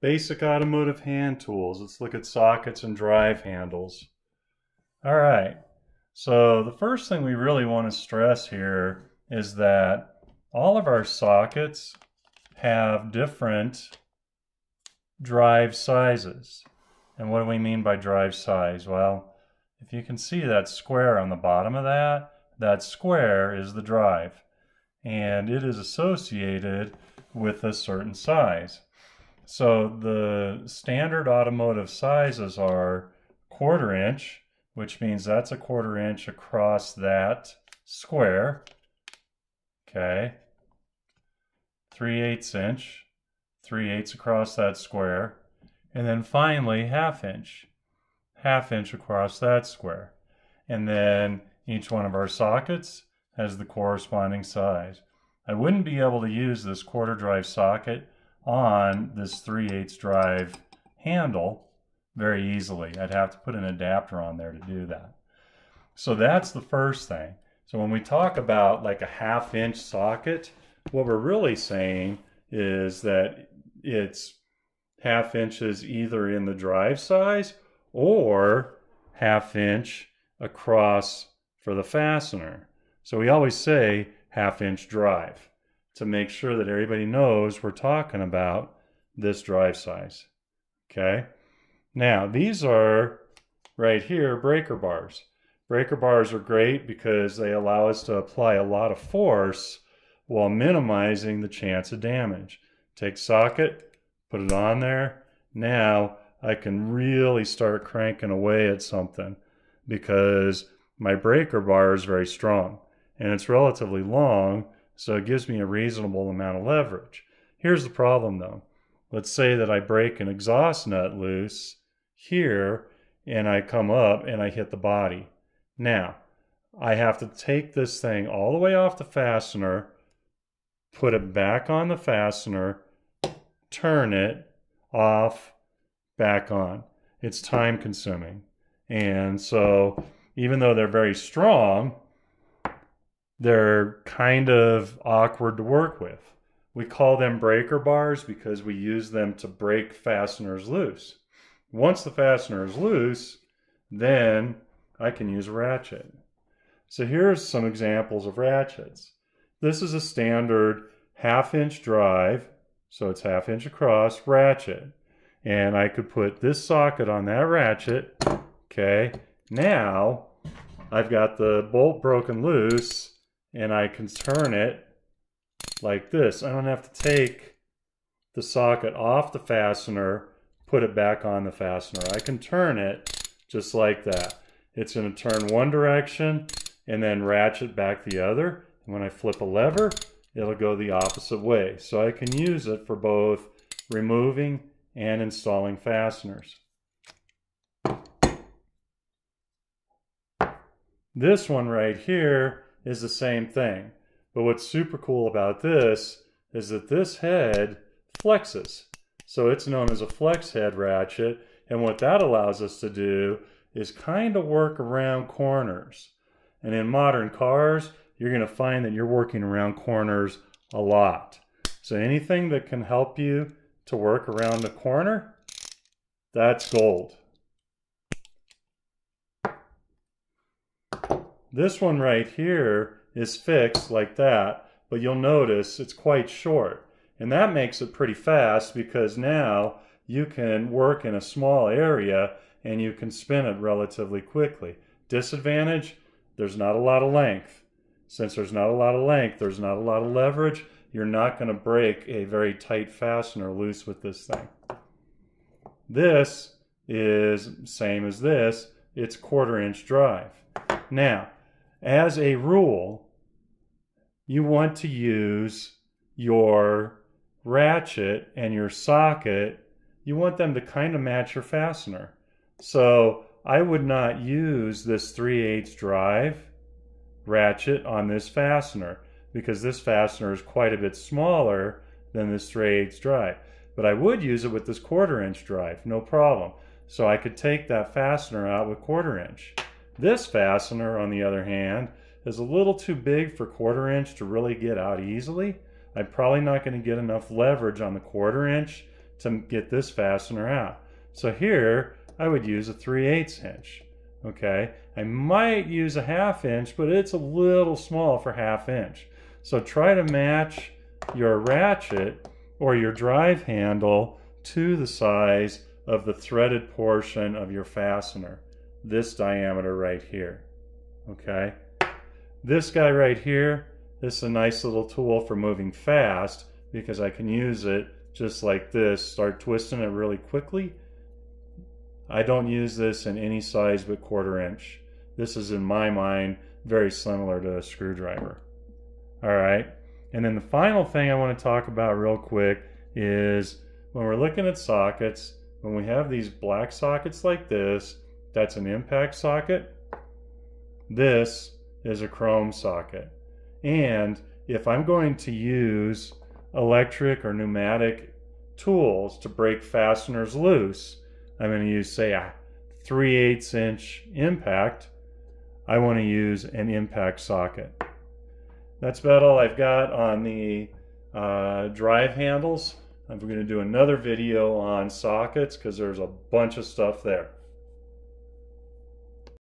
Basic automotive hand tools. Let's look at sockets and drive handles. All right, so the first thing we really want to stress here is that all of our sockets have different drive sizes. And what do we mean by drive size? Well, if you can see that square on the bottom of that, that square is the drive. And it is associated with a certain size. So the standard automotive sizes are 1/4 inch, which means that's a 1/4 inch across that square. Okay. 3/8 inch, 3/8 across that square. And then finally 1/2 inch, 1/2 inch across that square. And then each one of our sockets has the corresponding size. I wouldn't be able to use this 1/4 drive socket on this 3/8 drive handle very easily. I'd have to put an adapter on there to do that. So that's the first thing. So when we talk about like a 1/2 inch socket, what we're really saying is that it's 1/2 inches either in the drive size or 1/2 inch across for the fastener. So we always say 1/2 inch drive to make sure that everybody knows we're talking about this drive size. Okay. Now these are right here breaker bars. Breaker bars are great because they allow us to apply a lot of force while minimizing the chance of damage. Take socket, put it on there. Now I can really start cranking away at something because my breaker bar is very strong and it's relatively long, so it gives me a reasonable amount of leverage. Here's the problem though. Let's say that I break an exhaust nut loose here and I come up and I hit the body. Now, I have to take this thing all the way off the fastener, put it back on the fastener, turn it off, back on. It's time consuming. And so even though they're very strong, they're kind of awkward to work with. We call them breaker bars because we use them to break fasteners loose. Once the fastener is loose, then I can use a ratchet. So here's some examples of ratchets. This is a standard 1/2 inch drive, so it's 1/2 inch across ratchet. And I could put this socket on that ratchet. Okay, now I've got the bolt broken loose and I can turn it like this. I don't have to take the socket off the fastener, put it back on the fastener. I can turn it just like that. It's going to turn one direction and then ratchet back the other. And when I flip a lever, it'll go the opposite way. So I can use it for both removing and installing fasteners. This one right here is the same thing. But what's super cool about this is that this head flexes. So it's known as a flex head ratchet. And what that allows us to do is kind of work around corners. And in modern cars, you're going to find that you're working around corners a lot. So anything that can help you to work around the corner, that's gold. This one right here is fixed like that, but you'll notice it's quite short. And that makes it pretty fast because now you can work in a small area and you can spin it relatively quickly. Disadvantage, there's not a lot of length. Since there's not a lot of length, there's not a lot of leverage, you're not going to break a very tight fastener loose with this thing. This is same as this, it's 1/4 inch drive. Now, as a rule, you want to use your ratchet and your socket, you want them to kind of match your fastener. So I would not use this 3/8 drive ratchet on this fastener because this fastener is quite a bit smaller than this 3/8 drive. But I would use it with this 1/4 inch drive, no problem. So I could take that fastener out with 1/4 inch. This fastener, on the other hand, is a little too big for 1/4 inch to really get out easily. I'm probably not going to get enough leverage on the 1/4 inch to get this fastener out. So here I would use a 3/8 inch. Okay, I might use a 1/2 inch, but it's a little small for 1/2 inch. So try to match your ratchet or your drive handle to the size of the threaded portion of your fastener. This diameter right here. Okay, this guy right here, this is a nice little tool for moving fast because I can use it just like this, start twisting it really quickly. I don't use this in any size but 1/4 inch. This is, in my mind, very similar to a screwdriver. All right, and then the final thing I want to talk about real quick is when we're looking at sockets, when we have these black sockets like this, that's an impact socket. This is a chrome socket. And if I'm going to use electric or pneumatic tools to break fasteners loose, I'm going to use, say, a 3/8 inch impact. I want to use an impact socket. That's about all I've got on the drive handles. I'm going to do another video on sockets because there's a bunch of stuff there.